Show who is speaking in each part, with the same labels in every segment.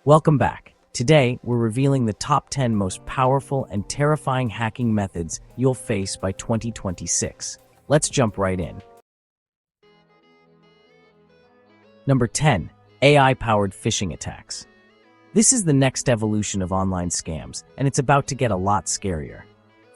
Speaker 1: Welcome back. Today, we're revealing the top 10 most powerful and terrifying hacking methods you'll face by 2026. Let's jump right in. Number 10. AI-powered phishing attacks. This is the next evolution of online scams, and it's about to get a lot scarier.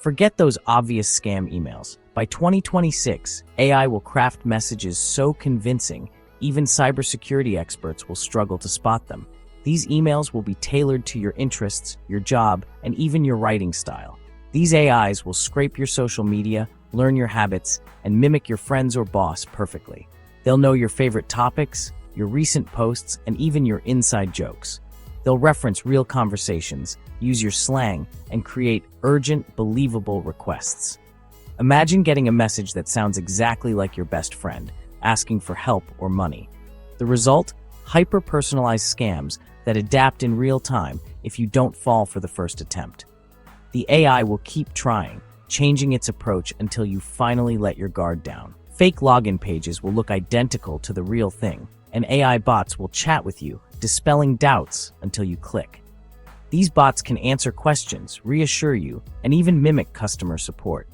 Speaker 1: Forget those obvious scam emails. By 2026, AI will craft messages so convincing, even cybersecurity experts will struggle to spot them. These emails will be tailored to your interests, your job, and even your writing style. These AIs will scrape your social media, learn your habits, and mimic your friends or boss perfectly. They'll know your favorite topics, your recent posts, and even your inside jokes. They'll reference real conversations, use your slang, and create urgent, believable requests. Imagine getting a message that sounds exactly like your best friend, asking for help or money. The result? Hyper-personalized scams that adapt in real time if you don't fall for the first attempt. The AI will keep trying, changing its approach until you finally let your guard down. Fake login pages will look identical to the real thing, and AI bots will chat with you, dispelling doubts until you click. These bots can answer questions, reassure you, and even mimic customer support.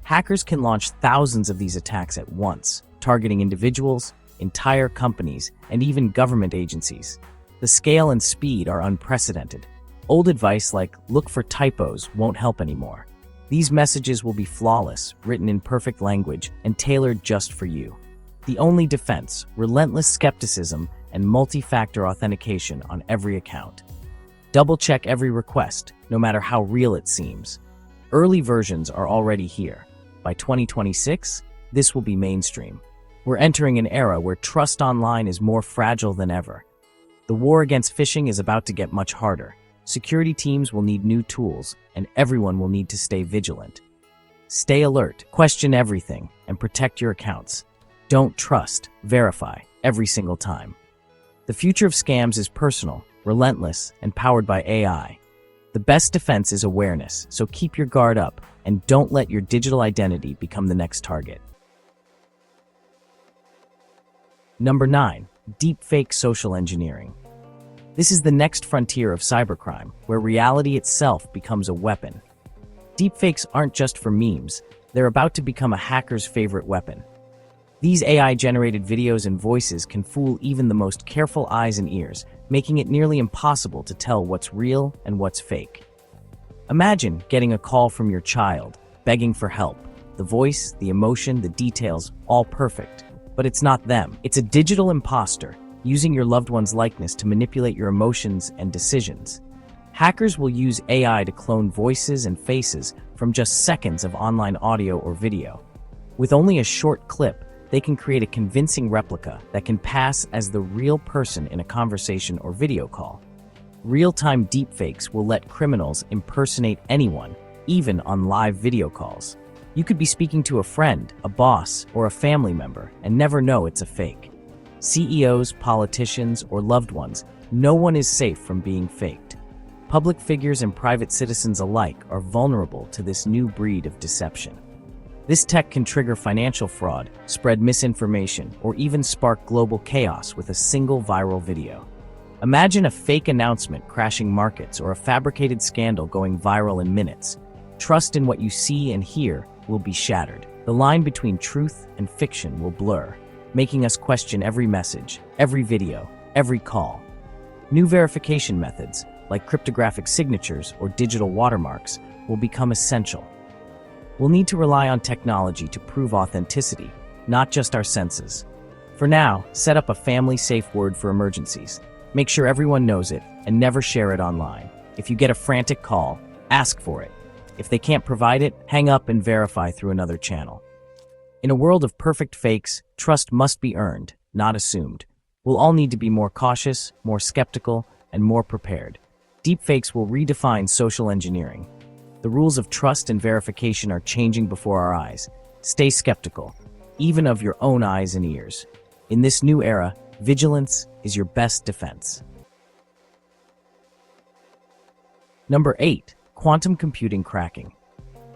Speaker 1: Hackers can launch thousands of these attacks at once, targeting individuals, entire companies, and even government agencies. The scale and speed are unprecedented. Old advice like "look for typos" won't help anymore. These messages will be flawless, written in perfect language, and tailored just for you. The only defense: relentless skepticism and multi-factor authentication on every account. Double-check every request, no matter how real it seems. Early versions are already here. By 2026, this will be mainstream. We're entering an era where trust online is more fragile than ever. The war against phishing is about to get much harder. Security teams will need new tools, and everyone will need to stay vigilant. Stay alert, question everything, and protect your accounts. Don't trust, verify, every single time. The future of scams is personal, relentless, and powered by AI. The best defense is awareness, so keep your guard up and don't let your digital identity become the next target. Number 9. Deepfake social engineering. This is the next frontier of cybercrime, where reality itself becomes a weapon. Deepfakes aren't just for memes, they're about to become a hacker's favorite weapon. These AI-generated videos and voices can fool even the most careful eyes and ears, making it nearly impossible to tell what's real and what's fake. Imagine getting a call from your child, begging for help. The voice, the emotion, the details, all perfect. But it's not them. It's a digital imposter, using your loved one's likeness to manipulate your emotions and decisions. Hackers will use AI to clone voices and faces from just seconds of online audio or video. With only a short clip, they can create a convincing replica that can pass as the real person in a conversation or video call. Real-time deepfakes will let criminals impersonate anyone, even on live video calls. You could be speaking to a friend, a boss, or a family member and never know it's a fake. CEOs, politicians, or loved ones, no one is safe from being faked. Public figures and private citizens alike are vulnerable to this new breed of deception. This tech can trigger financial fraud, spread misinformation, or even spark global chaos with a single viral video. Imagine a fake announcement crashing markets or a fabricated scandal going viral in minutes. Trust in what you see and hear will be shattered. The line between truth and fiction will blur, making us question every message, every video, every call. New verification methods, like cryptographic signatures or digital watermarks, will become essential. We'll need to rely on technology to prove authenticity, not just our senses. For now, set up a family-safe word for emergencies. Make sure everyone knows it and never share it online. If you get a frantic call, ask for it. If they can't provide it, hang up and verify through another channel. In a world of perfect fakes, trust must be earned, not assumed. We'll all need to be more cautious, more skeptical, and more prepared. Deepfakes will redefine social engineering. The rules of trust and verification are changing before our eyes. Stay skeptical, even of your own eyes and ears. In this new era, vigilance is your best defense. Number 8. Quantum computing cracking.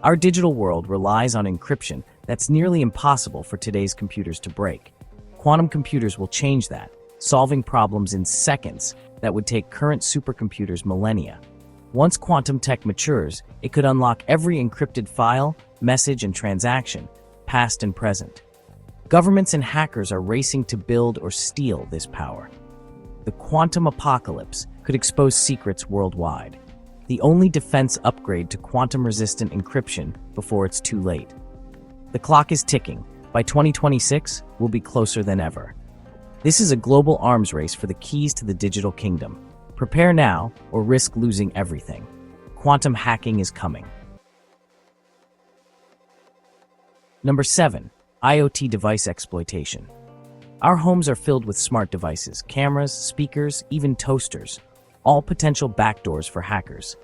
Speaker 1: Our digital world relies on encryption that's nearly impossible for today's computers to break. Quantum computers will change that, solving problems in seconds that would take current supercomputers millennia. Once quantum tech matures, it could unlock every encrypted file, message, and transaction, past and present. Governments and hackers are racing to build or steal this power. The quantum apocalypse could expose secrets worldwide, the only defense upgrade to quantum-resistant encryption before it's too late. The clock is ticking. By 2026, we'll be closer than ever. This is a global arms race for the keys to the digital kingdom. Prepare now or risk losing everything. Quantum hacking is coming. Number 7. IoT device exploitation. Our homes are filled with smart devices, cameras, speakers, even toasters, all potential backdoors for hackers.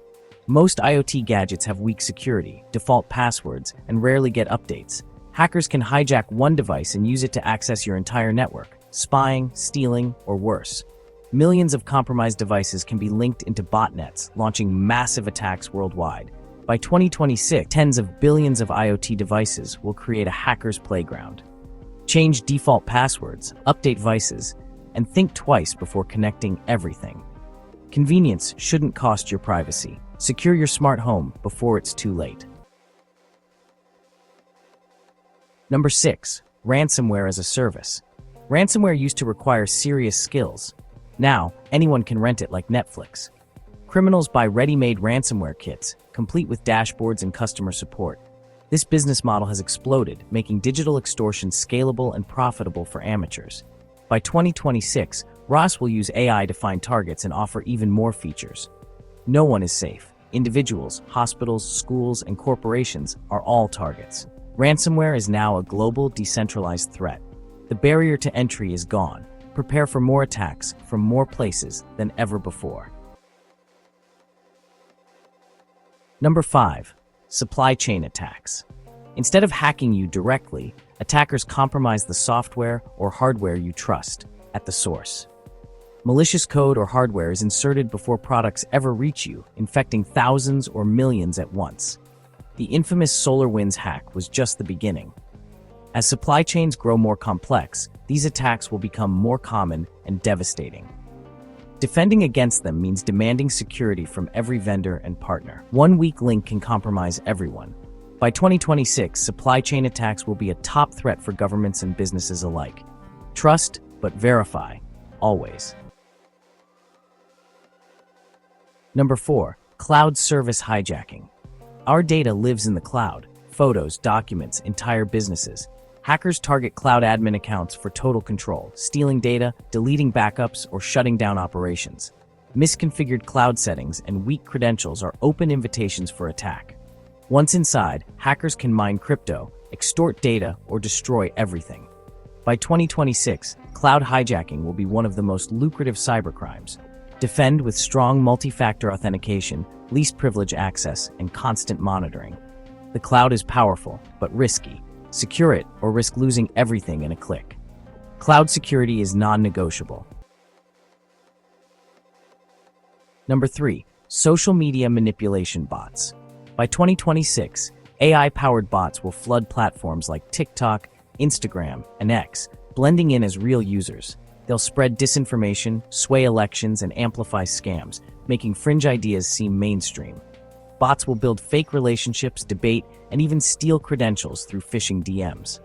Speaker 1: Most IoT gadgets have weak security, default passwords, and rarely get updates. Hackers can hijack one device and use it to access your entire network, spying, stealing, or worse. Millions of compromised devices can be linked into botnets, launching massive attacks worldwide. By 2026, tens of billions of IoT devices will create a hacker's playground. Change default passwords, update devices, and think twice before connecting everything. Convenience shouldn't cost your privacy. Secure your smart home before it's too late. Number 6. Ransomware as a service. Ransomware used to require serious skills. Now, anyone can rent it like Netflix. Criminals buy ready-made ransomware kits, complete with dashboards and customer support. This business model has exploded, making digital extortion scalable and profitable for amateurs. By 2026, ROS will use AI to find targets and offer even more features. No one is safe. Individuals, hospitals, schools, and corporations are all targets. Ransomware is now a global, decentralized threat. The barrier to entry is gone. Prepare for more attacks from more places than ever before. Number 5. Supply chain attacks. Instead of hacking you directly, attackers compromise the software or hardware you trust at the source. Malicious code or hardware is inserted before products ever reach you, infecting thousands or millions at once. The infamous SolarWinds hack was just the beginning. As supply chains grow more complex, these attacks will become more common and devastating. Defending against them means demanding security from every vendor and partner. One weak link can compromise everyone. By 2026, supply chain attacks will be a top threat for governments and businesses alike. Trust, but verify, always. Number 4. Cloud service hijacking. Our data lives in the cloud. Photos, documents, entire businesses. Hackers target cloud admin accounts for total control, stealing data, deleting backups, or shutting down operations. Misconfigured cloud settings and weak credentials are open invitations for attack. Once inside, hackers can mine crypto, extort data, or destroy everything. By 2026, cloud hijacking will be one of the most lucrative cybercrimes. Defend with strong multi-factor authentication, least privilege access, and constant monitoring. The cloud is powerful, but risky. Secure it or risk losing everything in a click. Cloud security is non-negotiable. Number 3. Social media manipulation bots. By 2026, AI-powered bots will flood platforms like TikTok, Instagram, and X, blending in as real users. They'll spread disinformation, sway elections, and amplify scams, making fringe ideas seem mainstream. Bots will build fake relationships, debate, and even steal credentials through phishing DMs.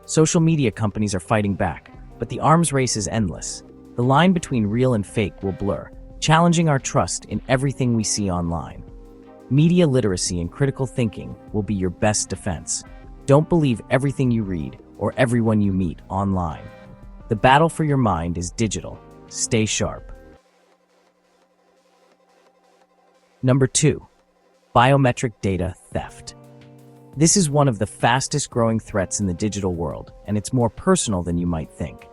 Speaker 1: Social media companies are fighting back, but the arms race is endless. The line between real and fake will blur, challenging our trust in everything we see online. Media literacy and critical thinking will be your best defense. Don't believe everything you read or everyone you meet online. The battle for your mind is digital. Stay sharp. Number 2. Biometric data theft. This is one of the fastest growing threats in the digital world, and it's more personal than you might think.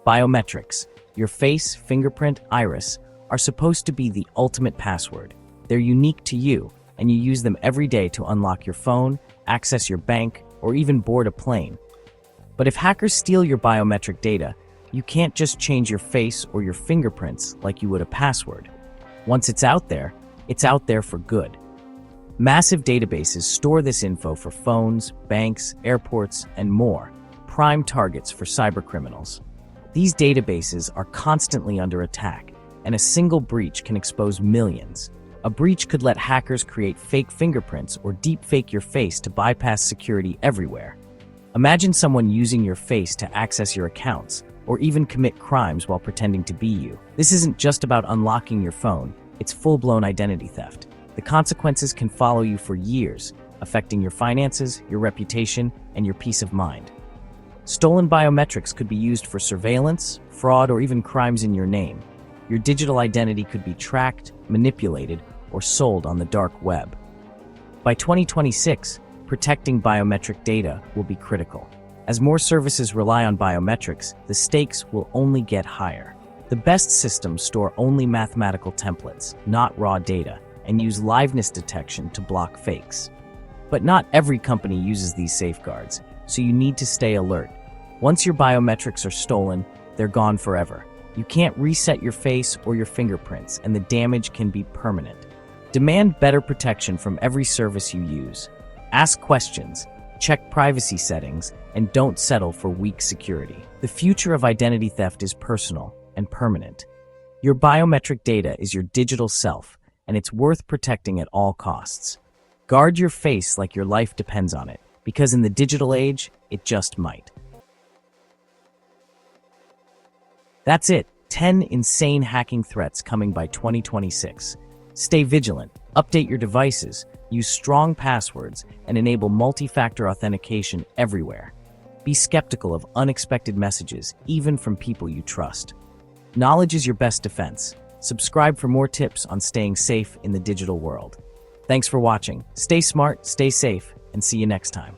Speaker 1: Biometrics, your face, fingerprint, iris, are supposed to be the ultimate password. They're unique to you, and you use them every day to unlock your phone, access your bank, or even board a plane. But if hackers steal your biometric data, you can't just change your face or your fingerprints like you would a password. Once it's out there for good. Massive databases store this info for phones, banks, airports, and more, prime targets for cybercriminals. These databases are constantly under attack, and a single breach can expose millions. A breach could let hackers create fake fingerprints or deepfake your face to bypass security everywhere. Imagine someone using your face to access your accounts, or even commit crimes while pretending to be you. This isn't just about unlocking your phone, it's full-blown identity theft. The consequences can follow you for years, affecting your finances, your reputation, and your peace of mind. Stolen biometrics could be used for surveillance, fraud, or even crimes in your name. Your digital identity could be tracked, manipulated, or sold on the dark web. By 2026, protecting biometric data will be critical. As more services rely on biometrics, the stakes will only get higher. The best systems store only mathematical templates, not raw data, and use liveness detection to block fakes. But not every company uses these safeguards, so you need to stay alert. Once your biometrics are stolen, they're gone forever. You can't reset your face or your fingerprints, and the damage can be permanent. Demand better protection from every service you use. Ask questions, check privacy settings, and don't settle for weak security. The future of identity theft is personal and permanent. Your biometric data is your digital self, and it's worth protecting at all costs. Guard your face like your life depends on it, because in the digital age, it just might. That's it, 10 insane hacking threats coming by 2026. Stay vigilant, update your devices, use strong passwords, and enable multi-factor authentication everywhere. Be skeptical of unexpected messages, even from people you trust. Knowledge is your best defense. Subscribe for more tips on staying safe in the digital world. Thanks for watching. Stay smart, stay safe, and see you next time.